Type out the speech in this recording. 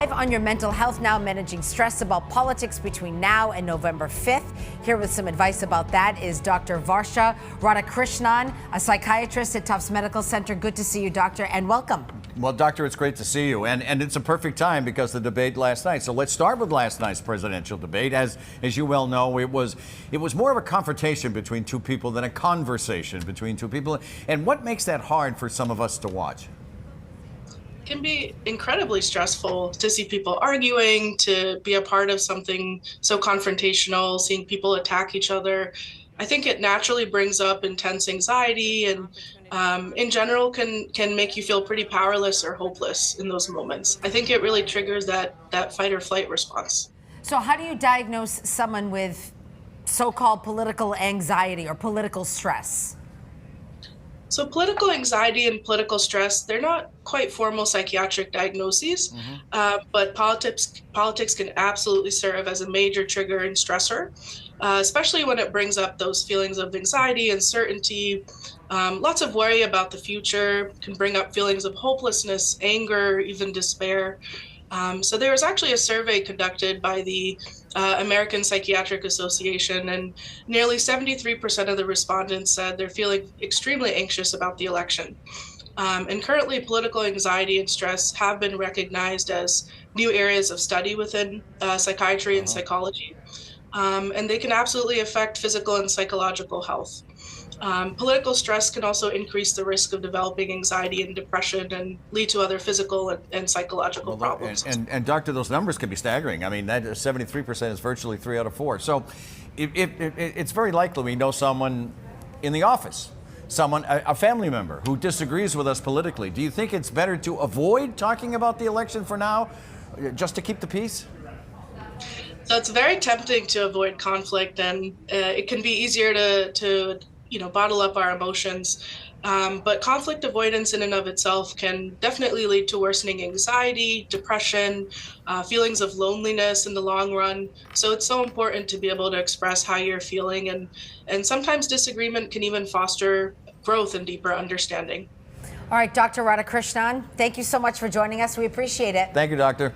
Live on your mental health now, managing stress about politics between now and November 5th. Here with some advice about that is Dr. Varsha Radhakrishnan, a psychiatrist at Tufts Medical Center. Good to see you, doctor, and welcome. Well, doctor, it's great to see you. And it's a perfect time because the debate last night. So let's start with last night's presidential debate. As you well know, it was more of a confrontation between two people than a conversation between two people. And what makes that hard for some of us to watch? Can be incredibly stressful to see people arguing, to be a part of something so confrontational, seeing people attack each other. I think it naturally brings up intense anxiety and in general can make you feel pretty powerless or hopeless in those moments. I think it really triggers that fight or flight response. So how do you diagnose someone with so-called political anxiety or political stress? So political anxiety and political stress, they're not quite formal psychiatric diagnoses, but politics can absolutely serve as a major trigger and stressor, especially when it brings up those feelings of anxiety, uncertainty, lots of worry about the future, can bring up feelings of hopelessness, anger, even despair. So there was actually a survey conducted by the American Psychiatric Association, and nearly 73% of the respondents said they're feeling extremely anxious about the election. And currently, political anxiety and stress have been recognized as new areas of study within psychiatry and psychology, and they can absolutely affect physical and psychological health. Political stress can also increase the risk of developing anxiety and depression and lead to other physical and psychological problems. And doctor, those numbers can be staggering. I mean, that 73% is virtually 3 out of 4. So it's very likely we know someone in the office, a family member who disagrees with us politically. Do you think it's better to avoid talking about the election for now, just to keep the peace? So it's very tempting to avoid conflict, and it can be easier to bottle up our emotions. But conflict avoidance in and of itself can definitely lead to worsening anxiety, depression, feelings of loneliness in the long run. So it's so important to be able to express how you're feeling, and sometimes disagreement can even foster growth and deeper understanding. All right, Dr. Radhakrishnan, thank you so much for joining us. We appreciate it. Thank you, doctor.